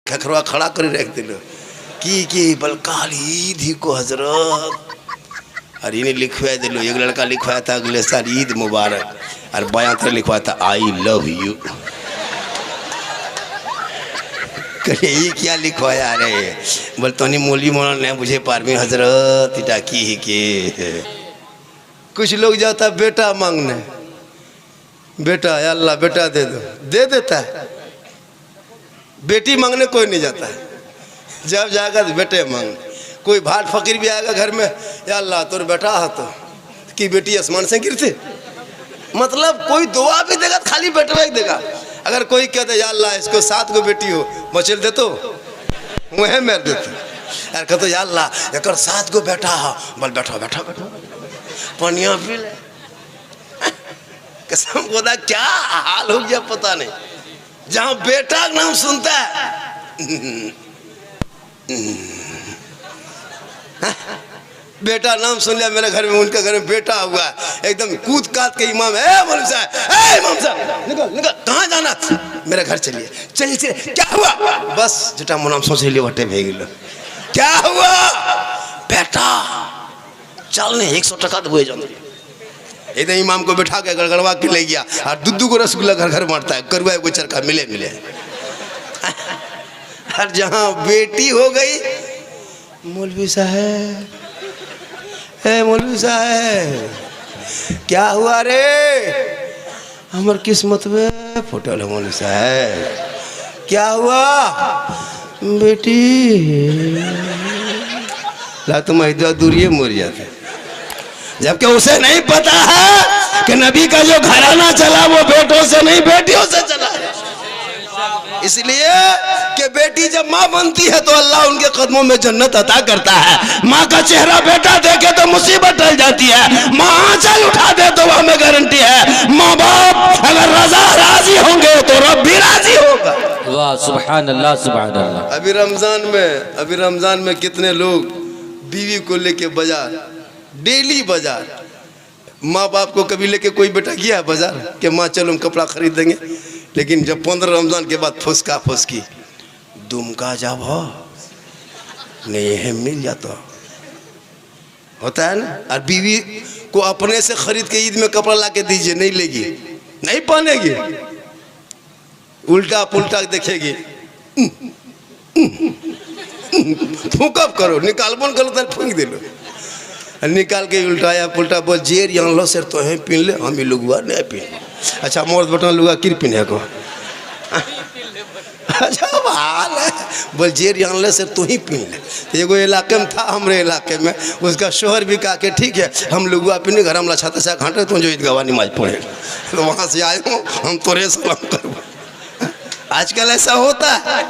खखरवा खड़ा कर रख दिल की बल काली धी को हजरत और इन्हें लिखवा दिलो। एक लड़का लिखवाया था अगले साल ईद मुबारक और बयां तो लिखवाया था आई लव यू। ये क्या लिखवाया रे? बोल तो नहीं मौलवी मौलाना नहीं बुझे पारवी हजरत इटा की ही के। कुछ लोग जाता बेटा मांगने, बेटा या अल्लाह बेटा दे दो, दे देता है। बेटी मांगने कोई नहीं जाता है, जब जाएगा तो बेटे मांगने। कोई भाट फकीर भी आएगा घर में, या अल्लाह तोर बेटा है तो कि बेटी आसमान से गिरते, मतलब कोई दुआ भी देगा खाली बेटा ही देगा। अगर कोई कहते या अल्लाह इसको 7 गो बेटी हो बचल दे तो वह मार देते। यार कहते या अल्लाह एक 7 गो बेटा है, बोल बैठो बैठो बैठो पनिया पी ले। कसम खुदा क्या हाल हो गया पता नहीं। जहां बेटा का नाम सुनता है बेटा नाम सुन लिया, मेरे घर में उनके घर में बेटा हुआ एकदम कूद काट के इमाम है मौलवी साहब, इमाम साहब निकल निकल कहाँ जाना, मेरे घर चलिए। चलिए चलिए क्या हुआ? बस जटा मुनाम सोच लिए वटे भेगिल। क्या हुआ? बेटा चल ने 100 टका तो हुए जान। एकदम इमाम को बैठा के गड़गड़वा के ले गया और दूध को रसगुल्ला घर घर मारता है, करुआ को चरखा मिले मिले। और जहाँ बेटी हो गई मौलवी साहब, मौलवी साहब क्या हुआ रे? हमार किस्मत में फुटल है मौलवी साहब। क्या हुआ? बेटी ला तुम दूरी मर जाते, जबकि उसे नहीं पता है कि नबी का जो घराना चला वो बेटों से नहीं बेटियों से चला। इसलिए कि बेटी जब माँ बनती है तो अल्लाह उनके कदमों में जन्नत अता करता है। माँ का चेहरा बेटा देखे तो मुसीबत टल जाती है, माँ आंचल उठा दे तो वह में गारंटी है। माँ बाप अगर रजा राजी होंगे तो रब भी राजी होगा। वाह सुभान अल्लाह सुभान अल्लाह। अभी रमजान में कितने लोग बीवी को लेके बाजार, डेली बाजार, माँ बाप को कभी लेके कोई बेटा गया बाजार कि माँ चलो हम कपड़ा खरीद देंगे? लेकिन जब 15 रमजान के बाद फुसका फुसकी दुमका जब हो नहीं है मिल जाता होता है ना। और बीवी को अपने से खरीद के ईद में कपड़ा ला के दीजिए, नहीं लेगी, नहीं पहनेगी, उल्टा पुल्टा देखेगी। फूकअप करो, निकालबन करो तो फूक दे लो, निकाल के उल्टाया पुल्टा बोल जेर यहाँ लो सर तो है पीन ले, हम ही लुगुआ नहीं पीन। अच्छा मोर बटन लुगा किर पीने को? अच्छा हाल है, बोल जेर यहाँ ले सर तो ही पीन ले। तो एगो इलाके में था, हमारे इलाके में, उसका शोहर भी कहा कि ठीक है हम लुगुआ पीने घर हम लछा तछा घाटे तो जो ईदगाह नमाज पढ़े। तो वहाँ से आए हूँ हम तोरे सलाम करूँ। आजकल ऐसा होता है,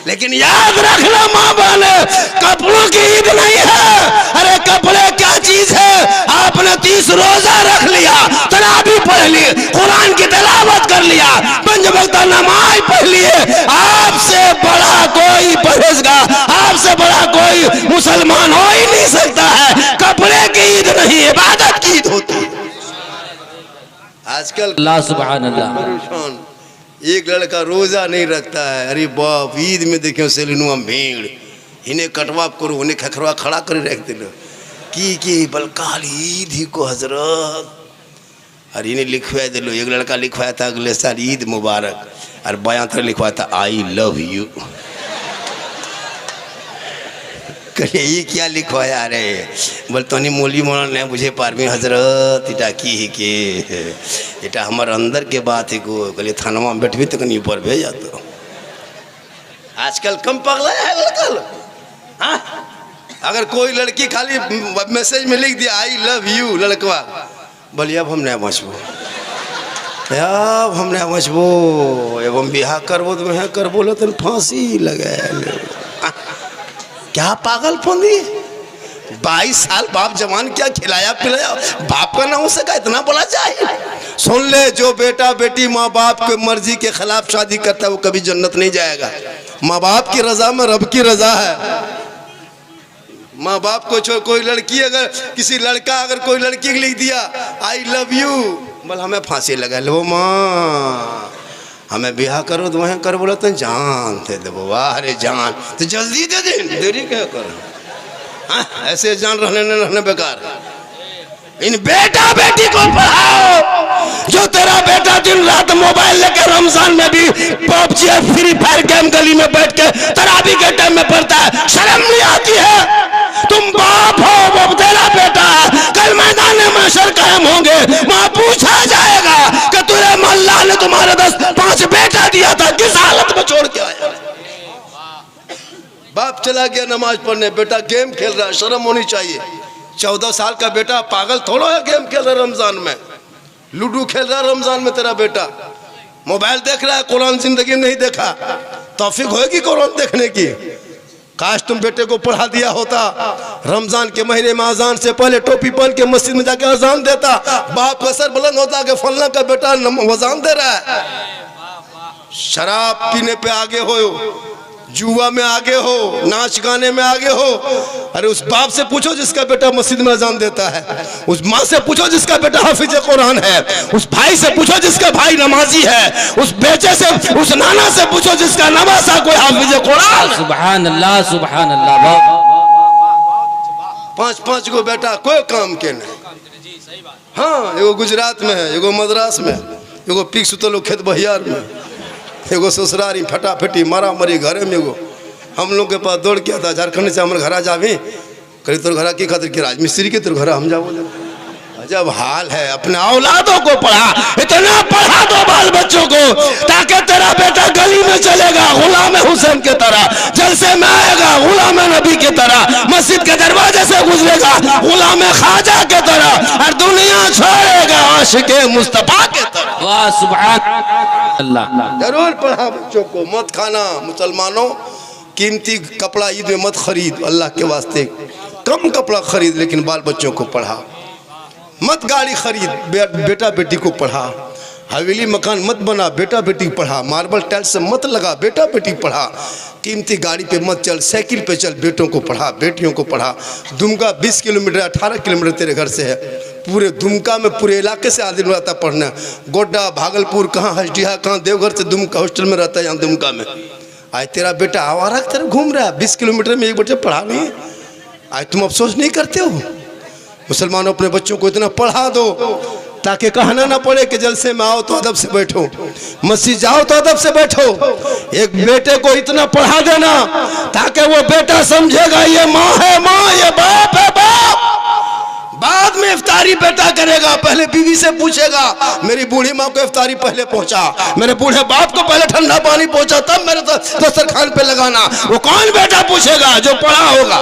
लेकिन याद रखना माँ बहने कपड़ों की ईद नहीं है। अरे कपड़े क्या चीज है? आपने 30 रोजा रख लिया, तरावी पढ़ ली, कुरान की तिलावत कर लिया, 5 वक्त नमाज पढ़ लिए, आपसे बड़ा कोई परहेजगार, आपसे बड़ा कोई मुसलमान हो ही नहीं सकता है। कपड़े की ईद नहीं, इबादत की ईद होती है। आजकल अल्लाह सुभान अल्लाह। एक लड़का रोजा नहीं रखता है, अरे बाप ईद में देखियो सेलिनुआ भीड़, इन्हें कटवा करो उन्हें खखरवा खड़ा कर रख दिलो की बल काली धी को हजरत और इन्हें लिखवा दिलो। एक लड़का लिखवाया था अगले साल ईद मुबारक और बयां तो लिखवाया था आई लव यू। ये क्या लिखवाया रे? बोल तो नहीं मौलवी मौलाना नहीं बुझे पारवी हजरत इटा की ही के इटा हमारे अंदर के बात है को कल थानवा में बैठबी तो कहीं ऊपर भेज जाते। आजकल कम पगला है लड़का। हाँ अगर कोई लड़की खाली मैसेज में लिख दिया आई लव यू लड़कवा, बोलिए अब हम नहीं बचबो, अब हम नहीं बचबो, एवं बिहार करबो तो मैं करबो लो तो फांसी लगे। क्या पागल फोंदी? 22 साल बाप जवान क्या खिलाया पिलाया, बाप का ना हो सका इतना बोला चाहिए। सुन ले, जो बेटा बेटी माँ बाप के मर्जी के खिलाफ शादी करता है वो कभी जन्नत नहीं जाएगा। माँ बाप की रजा में रब की रजा है। माँ बाप को छोड़ कोई लड़की अगर किसी लड़का अगर कोई लड़की लिख दिया आई लव यू, बोल हमें फांसी लगा लो माँ, हमें ब्याह करो तो वहीं कर, बोला तो जान दे दे। वाह रे जान, तो जल्दी दे दे, देरी क्या करो। हाँ, ऐसे जान रहने न रहने बेकार। इन बेटा बेटी को पढ़ाओ। जो तेरा बेटा दिन रात मोबाइल लेकर रमजान में भी पबजी फ्री फायर गेम गली में बैठ के तरावी के टाइम में पढ़ता है, शर्म नहीं आती है? तुम बाप हो, वो तेरा बेटा है। कल मैदान महशर कायम होंगे, वहां पूछा जाएगा कि तुझे अल्लाह ने तुम्हारे 10-5 बेटा दिया था, किस हालत में छोड़ के आया? बाप चला गया नमाज पढ़ने, बेटा गेम खेल रहा है, शर्म होनी चाहिए। 14 साल का बेटा पागल थोड़ा है, गेम खेल रहा है रमजान में, लूडो खेल रहा है रमजान में तेरा बेटा, मोबाइल देख रहा है, कुरान जिंदगी में नहीं देखा। तौफीक होगी कुरान देखने की? काश तुम बेटे को पढ़ा दिया होता। रमजान के महीने में अजान से पहले टोपी पहन के मस्जिद में जाके अजान देता, बाप का सर बुलंद होता कि फलना का बेटा अजान दे रहा है। शराब पीने पे आगे हो, जुआ में आगे हो, नाच गाने में आगे हो। अरे उस बाप से पूछो जिसका बेटा मस्जिद में अजान देता है, उस माँ से पूछो जिसका बेटा हाफिज कुरान है, उस भाई से पूछो जिसका भाई नमाजी है, उस बेटे से, उस नाना से पूछो जिसका नवासा कोई हाफिज कुरान। सुभान अल्लाह, सुभान अल्लाह। 5-5 को बेटा कोई काम के नहीं। हाँ, एगो गुजरात में है, एगो मद्रास में, एगो पीक सुतलो खेत बहियार में, एगो ससुरारी फटाफटी मारा मरी घरे में। एगो हम लोग के पास दौड़ के आता, झारखंड से हमारे घर जावे, करी तोर घर की खातिर कि राजमिस्त्री के तोर घर हम जाओ। जब हाल है, अपने औलादों को पढ़ा, इतना पढ़ा दो बाल बच्चों को, ताकि तेरा बेटा गली में चलेगा गुलाम हुसैन के तरह, जलसे में आएगा गुलाम नबी की तरह, मस्जिद के दरवाजे से गुजरेगा गुलाम खाजा के तरह, और दुनिया छोड़ेगा आशिक मुस्तफा के तरह। वाह सुभान अल्लाह। जरूर पढ़ा बच्चों को। मत खाना मुसलमानों, कीमती कपड़ा ईद में मत खरीद, अल्लाह के वास्ते कम कपड़ा खरीद, लेकिन बाल बच्चों को पढ़ा। मत गाड़ी खरीद, बेटा बेटी को पढ़ा। हवेली मकान मत बना, बेटा बेटी पढ़ा। मार्बल टाइल्स से मत लगा, बेटा बेटी पढ़ा। कीमती गाड़ी पे मत चल, साइकिल पे चल, बेटों को पढ़ा, बेटियों को पढ़ा। दुमका 20 किलोमीटर 18 किलोमीटर तेरे घर से है, पूरे दुमका में पूरे इलाके से आदमी रहता पढ़ना। गोड्डा, भागलपुर, कहाँ हजडिहा, कहाँ देवघर से दुमका हॉस्टल में रहता है, यहाँ दुमका में। आज तेरा बेटा आवारा की तरह घूम रहा है, 20 किलोमीटर में एक बच्चे पढ़ा नहीं। आज तुम अफसोस नहीं करते हो? मुसलमानों, अपने बच्चों को इतना पढ़ा दो ताकि कहना ना पड़े कि जलसे में आओ तो अदब से बैठो, मस्जिद जाओ तो अदब से बैठो। एक बेटे को इतना पढ़ा देना ताकि वो बेटा समझेगा ये माँ है माँ, ये बाप है बाप। बाद में इफ्तारी बेटा करेगा, पहले बीवी से पूछेगा मेरी बूढ़ी माँ को इफ्तारी पहले पहुंचा, मेरे बूढ़े बाप को पहले ठंडा पानी पहुंचा, तब मेरे दस्तरखान पे लगाना। वो कौन बेटा पूछेगा? जो पढ़ा होगा।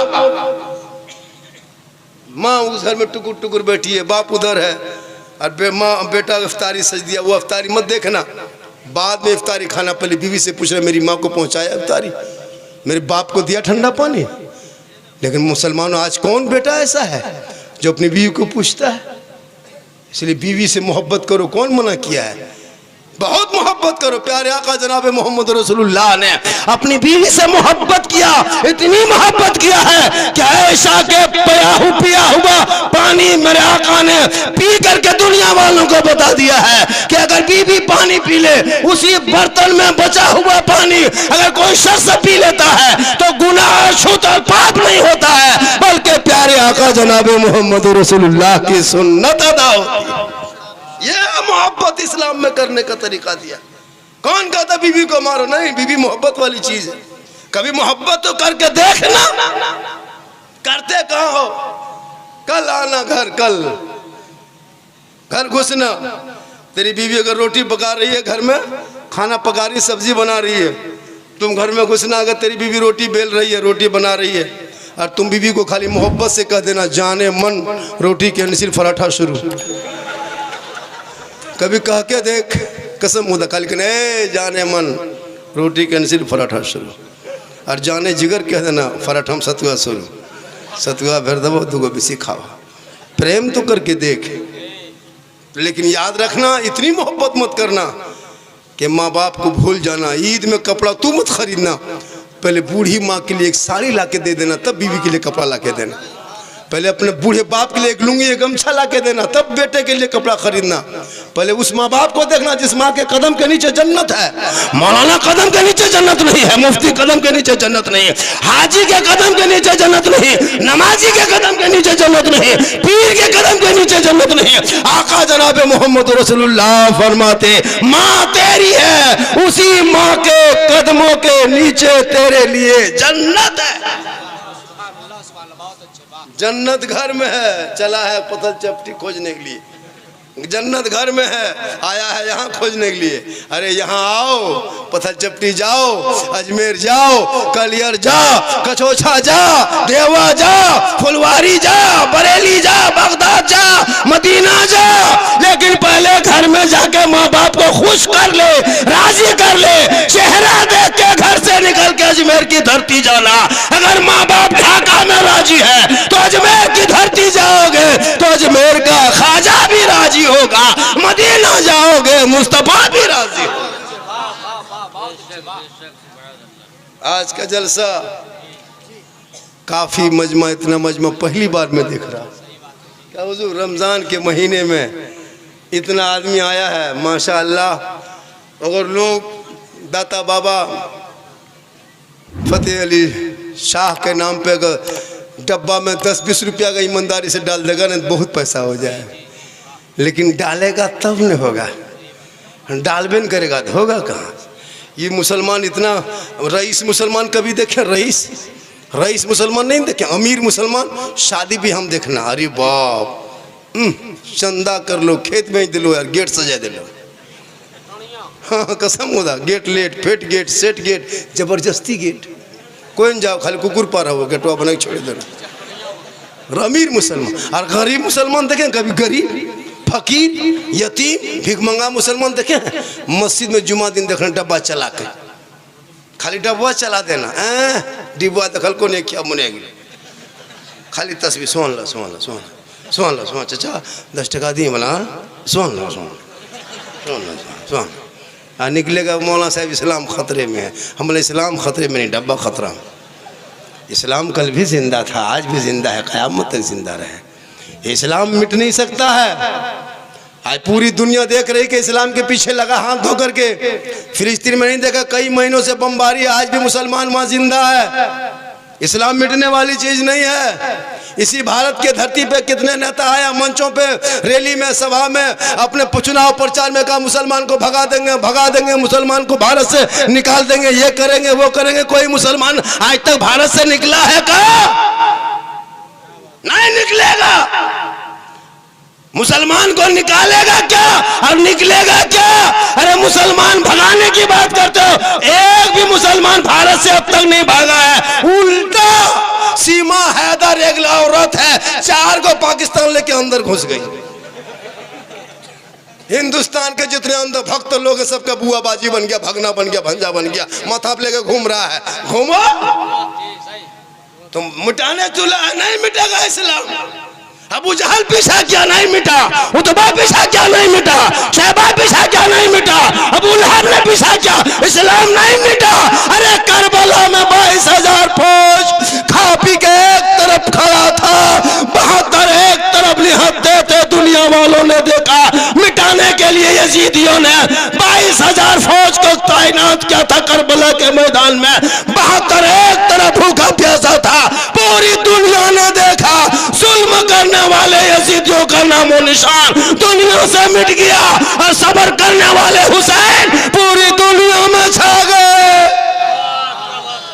माँ उस घर में टुकुर टुकुर बैठी है, बाप उधर है, और माँ बेटा इफ्तारी सज दिया, वो इफ्तारी मत देखना, बाद में इफ्तारी खाना। पहले बीवी से पूछ रहे मेरी माँ को पहुंचाया इफ्तारी, मेरे बाप को दिया ठंडा पानी। लेकिन मुसलमानों, आज कौन बेटा ऐसा है जो अपनी बीवी को पूछता है? इसलिए बीवी से मोहब्बत करो, कौन मना किया है? बहुत मोहब्बत करो। प्यारे आका जनाब मोहम्मद रसूलुल्लाह ने अपनी बीवी से मोहब्बत किया, इतनी मोहब्बत किया है कि ऐशा के पिया हुआ पानी मेरे आका ने पी करके दुनिया वालों को बता दिया है कि अगर बीवी पानी पी ले, उसी बर्तन में बचा हुआ पानी अगर कोई शख्स पी लेता है तो गुनाह छूत और पाप नहीं होता है, बल्कि प्यारे आका जनाब मोहम्मद रसूलुल्लाह की सुन्नत अदा होती है। ये मोहब्बत इस्लाम में करने का तरीका दिया। कौन कहता बीवी को मारो? नहीं, बीवी मोहब्बत वाली चीज है। कभी मोहब्बत तो करके देखना, करते कहाँ हो? कल आना घर घुसना। तेरी बीवी अगर रोटी पका रही है, घर में खाना पका रही, सब्जी बना रही है, तुम घर में घुसना। अगर तेरी बीवी रोटी बेल रही है, रोटी बना रही है, और तुम बीवी को खाली मोहब्बत से कह देना जाने मन रोटी के निसिर पराठा शुरू। कभी कह के देख, कसम मुदा खाली कहने जाने मन रोटी के निसिर पराठा शुरू, और जाने जिगर कह देना पराठा हम सतुआ शुरू। सतुआ भर दबो, दूगो बिसी खावा। प्रेम तो करके देख, लेकिन याद रखना इतनी मोहब्बत मत करना कि माँ बाप को भूल जाना। ईद में कपड़ा तू मत खरीदना, पहले बूढ़ी माँ के लिए एक साड़ी ला के दे देना, तब बीवी के लिए कपड़ा ला के देना। पहले अपने बूढ़े बाप के लिए एक लुंगी एक गमछा ला के देना, तब बेटे के लिए कपड़ा खरीदना। पहले उस माँ बाप को देखना जिस माँ के कदम के नीचे जन्नत है। मौलाना कदम के नीचे जन्नत नहीं है, मुफ्ती कदम के नीचे जन्नत नहीं है, हाजी के कदम के नीचे जन्नत नहीं, नमाजी के कदम के नीचे जन्नत नहीं, पीर के कदम के नीचे जन्नत नहीं। आका जनाब मोहम्मद रसूलुल्लाह फरमाते माँ तेरी है, उसी माँ के कदमों के नीचे तेरे लिए जन्नत है। जन्नत घर में है, चला है पतल चपटी खोजने के लिए। जन्नत घर में है, आया है यहाँ खोजने के लिए। अरे यहाँ आओ, पत्थर चपटी जाओ, अजमेर जाओ, कलियर जाओ, कचौछा जाओ, देवा जाओ, फुलवारी जाओ, बरेली जाओ, बगदाद जाओ, मदीना जाओ, लेकिन पहले घर में जाके माँ बाप को खुश कर ले, राजी कर ले। चेहरा देख के घर से निकल के अजमेर की धरती जाना। अगर माँ बाप ढाका में राजी है तो अजमेर की धरती जाओगे तो अजमेर का ख्वाजा भी राजी होगा, मदीना जाओगे मुस्तफा भी राजी होगा। आज का जलसा काफी मजमा, इतना मजमा पहली बार मैं देख रहा। क्या हुजूर रमजान के महीने में इतना आदमी आया है, माशाअल्लाह। अगर लोग दाता बाबा फतेह अली शाह के नाम पे अगर डब्बा में 10-20 रुपया का ईमानदारी से डाल देगा ना बहुत पैसा हो जाए, लेकिन डालेगा तब नहीं होगा, डालबे नहीं करेगा तो होगा कहाँ। ये मुसलमान इतना रईस मुसलमान कभी देखे? रईस मुसलमान नहीं देखे, अमीर मुसलमान। शादी भी हम देखना, अरे बाप चंदा कर लो, खेत में ही दिलो यार, गेट सजा दिलो। हाँ कसम होगा, gate late, fate gate, set gate, जबरदस्ती गेट, कोई न जाओ, खाली कुकुर पारा हो गेटवा बना के छोड़ देना। अमीर मुसलमान। और गरीब मुसलमान देखें कभी? गरीब फकीर यतीम भिखमंगा मुसलमान देखे? मस्जिद में जुमा दिन देखना डब्बा चला के, खाली डब्बा चला देना, डिब्बा दखल को नहीं किया मुने खाली तस्वीर सोन ला सोन ला सोन सोन ला सोन चाचा 10 टका दी बोला सोन ला सोन सोन ला सोन। निकलेगा मौलाना साहब इस्लाम खतरे में है। हम बोले इस्लाम खतरे में नहीं, डब्बा खतरा। इस्लाम कल भी जिंदा था, आज भी जिंदा है, क़यामत तक जिंदा रहे। इस्लाम मिट नहीं सकता है। आज पूरी दुनिया देख रही कि इस्लाम के पीछे लगा हाथ धो करके। फिलिस्तीन में नहीं देखा कई महीनों से बमबारी, आज भी मुसलमान वहां जिंदा है। इस्लाम मिटने वाली चीज नहीं है। इसी भारत के धरती पे कितने नेता आया मंचों पे, रैली में, सभा में, अपने चुनाव प्रचार में कहा मुसलमान को भगा देंगे, मुसलमान को भारत से निकाल देंगे, ये करेंगे वो करेंगे। कोई मुसलमान आज तक भारत से निकला है क्या? नहीं निकलेगा। मुसलमान को निकालेगा क्या और निकलेगा क्या? अरे मुसलमान भगाने की बात करते हो, एक भी मुसलमान भारत से अब तक नहीं भागा है। उल्टा सीमा हैदर एक औरत है, 4 को पाकिस्तान लेके अंदर घुस गई। हिंदुस्तान के जितने अंदर भक्त लोग हैं सबका बुआ बाजी बन गया, भगना बन गया, भंजा बन गया, माथा पे लेके घूम रहा है। घूमो, तुम मिटाने चूल्हा नहीं मिटेगा इस्लाम। अबू जहल पीछा क्या नहीं मिटा, उतबा पीछा क्या नहीं मिटा, शैबा पीछा क्या नहीं मिटा, अबू लहब ने पीछा क्या, इस्लाम नहीं मिटा। अरे करबला में 22,000 फौज खा पी के एक तरफ खड़ा था, 72 एक तरफ निहत्ते थे। दुनिया वालों ने देखा, मिटाने के लिए यजीदियों ने 22,000 फौज को तैनात किया था करबला के मैदान में। 72 एक तरफ भूखा प्यासा था। पूरी दुनिया ने देखा, जुल्म करने वाले यजीदियों का नामो निशान दुनिया से मिट गया और सब्र करने वाले हुसैन पूरी दुनिया में छा गए।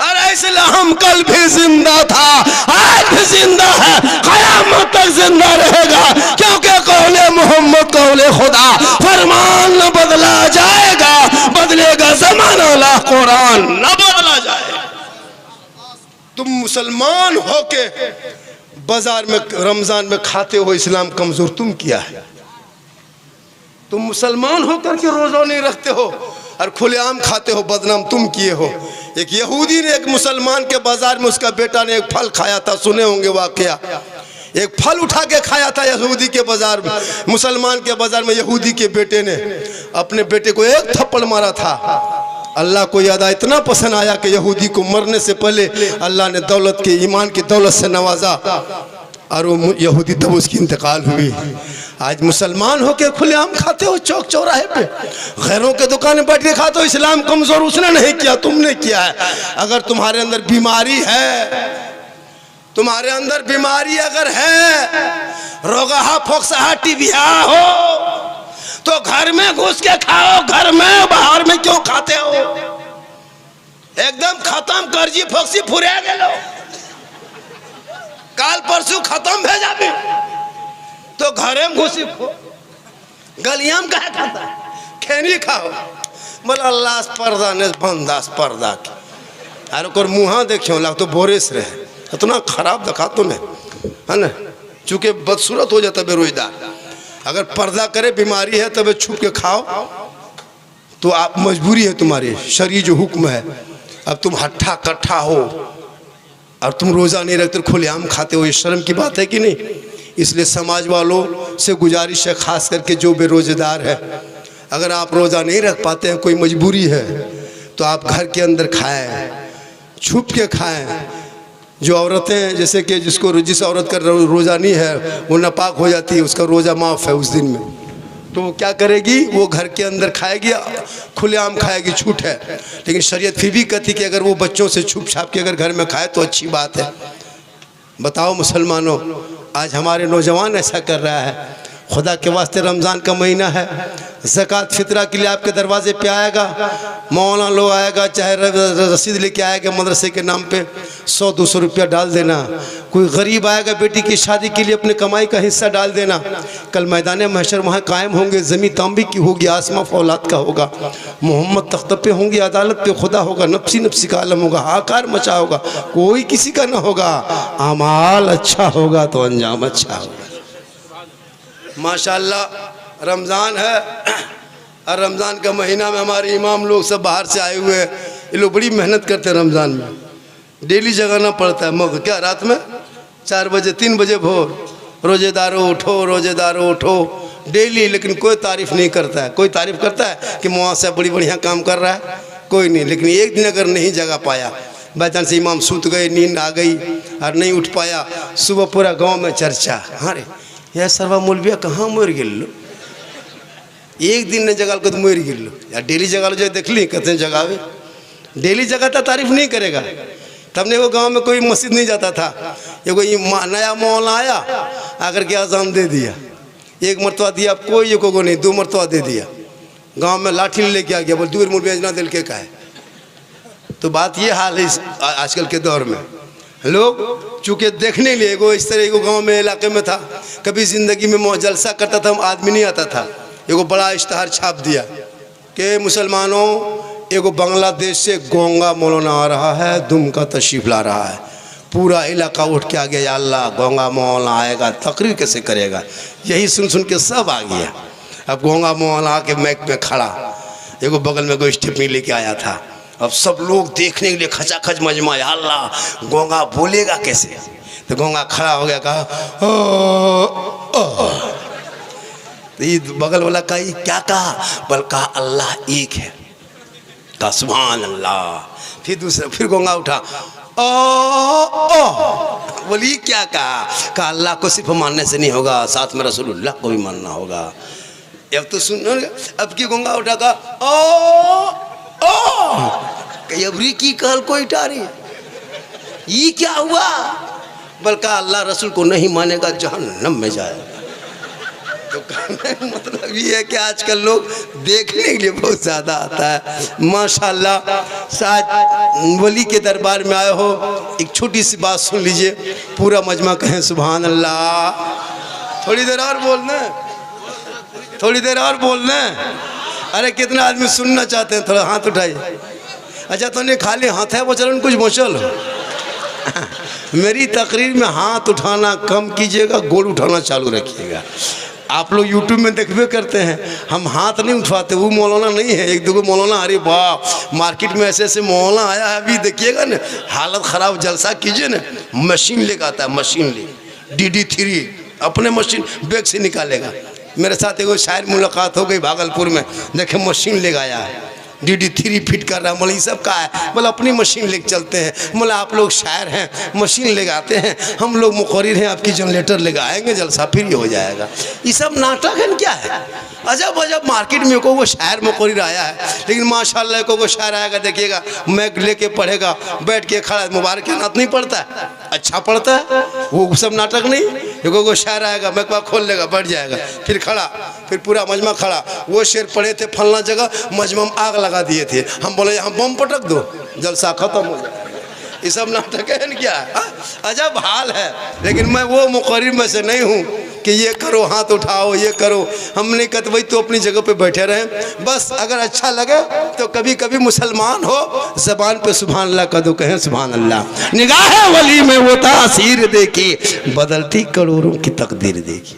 अरे इस्लाम कल भी जिंदा था, आज भी जिंदा है, क़यामत तक जिंदा रहेगा, क्योंकि कौले मोहम्मद कौले खुदा, फरमान न बदला जाएगा, बदलेगा ज़माना ला कुरान न बदला जाएगा। तुम मुसलमान होके बाजार में रमजान में खाते हो, इस्लाम कमजोर तुम किया है। तुम मुसलमान होकर के रोजा नहीं रखते हो और खुलेआम खाते हो, बदनाम तुम किए हो। एक यहूदी ने एक मुसलमान के बाजार में, उसका बेटा ने एक फल खाया था, सुने होंगे वाकया। एक फल उठा के खाया था यहूदी के बाजार में, मुसलमान के बाजार में। यहूदी के बेटे ने अपने बेटे को एक थप्पड़ मारा था। अल्लाह को याद आया, इतना पसंद आया कि यहूदी को मरने से पहले अल्लाह ने दौलत के, ईमान की दौलत से नवाजा। और वो यहूदी तब उसकी इंतकाल हुई। आज मुसलमान होकर खुलेआम खाते हो चौक चौराहे पे, गैरों के दुकान बैठ के खाते हो। इस्लाम कमजोर उसने नहीं किया, तुमने किया है। अगर तुम्हारे अंदर बीमारी है, तुम्हारे अंदर बीमारी अगर है, रोगाहा फोक्साहा टीबिया हो, तो घर में घुस के खाओ। घर में, बाहर में क्यों खाते हो? एकदम खत्म कर्जी फोक्सी फुरे गेलो, काल परसों खत्म भेजा भी, तो घरे में घुसी खो, गलियां में कहा खाता है, खेनी खाओ। बोला अल्लाह पर्दा ने बंदास पर्दा की, अरे को मुँहा देखियो लग तो बोरेस रहे, इतना खराब दिखा तो नहीं है ना, चूंकि बदसूरत हो जाता बेरोजगार। अगर पर्दा करे, बीमारी है तब छुप के खाओ, तो आप मजबूरी है तुम्हारी, शरीर जो हुक्म है। अब तुम हट्ठा कट्ठा हो और तुम रोज़ा नहीं रखते, खुलेआम खाते हो, ये शर्म की बात है कि नहीं? इसलिए समाज वालों से गुजारिश है, खास करके जो बेरोज़गार है, अगर आप रोज़ा नहीं रख पाते हैं, कोई मजबूरी है, तो आप घर के अंदर खाएं, छुप के खाएं। जो औरतें, जैसे कि जिस औरत का रोज़ा नहीं है वो नापाक हो जाती है, उसका रोज़ा माफ़ है उस दिन में, तो वो क्या करेगी? वो घर के अंदर खाएगी, खुलेआम खाएगी, छूट है। लेकिन शरीयत फिर भी कहती कि अगर वो बच्चों से छुप छाप के अगर घर में खाए तो अच्छी बात है। बताओ मुसलमानों, आज हमारे नौजवान ऐसा कर रहा है। खुदा के वास्ते रमज़ान का महीना है, ज़कात फितरा के लिए आपके दरवाजे पे आएगा, मौलाना लोग आएगा, चाहे रसीद लेके आएगा मदरसे के नाम पे, 100-200 रुपया डाल देना। कोई गरीब आएगा, बेटी की शादी के लिए अपने कमाई का हिस्सा डाल देना। कल मैदान महशर वहाँ कायम होंगे, ज़मीन तांबी की होगी, आसमां फौलाद का होगा, मोहम्मद तख्त पे होंगे, अदालत पे खुदा होगा, नफ्सी नफ्सी का आलम होगा, हाकार मचा होगा, कोई किसी का ना होगा। अमाल अच्छा होगा तो अंजाम अच्छा होगा। माशाअल्लाह रमज़ान है, और रमज़ान का महीना में हमारे इमाम लोग सब बाहर से आए हुए हैं। ये लोग बड़ी मेहनत करते हैं रमज़ान में, डेली जगाना पड़ता है। मगर क्या रात में 4 बजे 3 बजे भोर, रोज़ेदारों उठो, रोज़ेदारों उठो, डेली। लेकिन कोई तारीफ़ नहीं करता है। कोई तारीफ़ करता है कि मुआसा बड़ी बढ़िया काम कर रहा है? कोई नहीं। लेकिन एक दिन अगर नहीं जगा पाया, बाई चांस इमाम सूत गए, नींद आ गई और नहीं उठ पाया, सुबह पूरा गाँव में चर्चा, हाँ रे यह सर्वा मौलविया कहाँ मर गिल्लो, एक दिन ने जगा को तो मर गिल्लो। या डेली जगा लो, जो देख ली कहते हैं जगावे, डेली जगाता तारीफ नहीं करेगा। तब ने वो गांव में कोई मस्जिद नहीं जाता था, ये कोई नया मौलाना आया आकर के अजान दे दिया, एक मरतबा दिया, कोई ये को नहीं, 2 मरतबा दे दिया। गांव में लाठी लेके आ गया, बोल दूर मुड़ बेचना दिल के का है। तो बात ये हाल है आजकल के दौर में। लोग चूँकि देखने लिए एगो इस तरह एगो गांव में इलाके में था, कभी ज़िंदगी में जलसा करता था, आदमी नहीं आता था। एगो बड़ा इश्तहार छाप दिया कि मुसलमानों, एगो बांग्लादेश से गोंगा मौलाना आ रहा है, दुम का तशरीफ़ ला रहा है। पूरा इलाका उठ के आ गया, या अल्लाह गोंगा मौलाना आएगा, तकरीर कैसे करेगा? यही सुन सुन के सब आ गया। अब गोंगा मौलाना आके मैक में खड़ा, एगो बगल में कोई स्टेपनी लेके आया था। अब सब लोग देखने के लिए खचाखच मजमा, या अल्लाह गोंगा बोलेगा कैसे? तो गोंगा खड़ा हो गया, कहा तो ये बगल वाला कहा ये क्या कहा? बल कहा अल्लाह एक है। कहा सुभान अल्लाह। फिर दूसरा, फिर गोंगा उठा, ओ बोली क्या कहा? कहा अल्लाह को सिर्फ मानने से नहीं होगा, साथ में रसूलुल्लाह को भी मानना होगा। अब तो सुनो, अब की गोंगा उठा, कहा अबरी की कहल कोई टारी, ये क्या हुआ? बल्कि अल्लाह रसूल को नहीं मानेगा जहन्नम में जाएगा। तो मतलब ये है कि आजकल लोग देखने के लिए बहुत ज़्यादा आता है। माशाल्लाह, शायद वली के दरबार में आए हो, एक छोटी सी बात सुन लीजिए, पूरा मजमा कहें सुभान अल्लाह। थोड़ी देर और बोलना, थोड़ी देर और बोलना। अरे कितना आदमी सुनना चाहते हैं? थोड़ा हाथ उठाइए। अच्छा तो नहीं खाली हाथ है, वो चलो कुछ बोचल। मेरी तकरीर में हाथ उठाना कम कीजिएगा, गोल उठाना चालू रखिएगा। आप लोग यूट्यूब में देखबे करते हैं, हम हाथ नहीं उठवाते। वो मौलाना नहीं है, 1-2 मौलाना, अरे बाप मार्केट में ऐसे ऐसे मौलाना आया है, अभी देखिएगा ना, हालत ख़राब। जलसा कीजिए ना, मशीन लेकर आता है, मशीन ले DD3 अपने मशीन बैग से निकालेगा। मेरे साथ एक शायर मुलाकात हो गई भागलपुर में, देखे मशीन ले आया है, डीडी 3 फिट कर रहा है। बोले ये सब का है? बोले अपनी मशीन लेके चलते हैं। बोले आप लोग शायर हैं, मशीन ले आते हैं, हम लोग मुकर्रिर हैं, आपकी जनरेटर ले आएंगे, जलसा फिर हो जाएगा। ये सब नाटक है क्या है? अजब अजब मार्केट में को वो शायर मुकर्रिर आया है, लेकिन माशाल्लाह को शायर आएगा देखिएगा, मैं लेके पढ़ेगा, बैठ के खड़ा, मुबारक के नात नहीं पढ़ता है, अच्छा पढ़ता है, वो सब नाटक नहीं। को शायर आएगा, मैं खोल लेगा, बैठ जाएगा, फिर खड़ा, फिर पूरा मजमा खड़ा। वो शेर पढ़े थे फलना जगह, मजमा में आग लगा दिए थे, हम बोले यहाँ बम पटक दो, जलसा खत्म हो जाए। ये सब नाटक है क्या? अजब हाल है। लेकिन मैं वो मुकर्रिर में से नहीं हूँ कि ये करो, हाथ उठाओ, ये करो। हमने कहा वही तो अपनी जगह पे बैठे रहें बस। अगर अच्छा लगे तो कभी कभी मुसलमान हो, ज़बान पे सुभान अल्लाह कह दो, कहें सुभान अल्लाह। निगाह वली में वो तासीर देखी, बदलती करोड़ों की तकदीर देखी।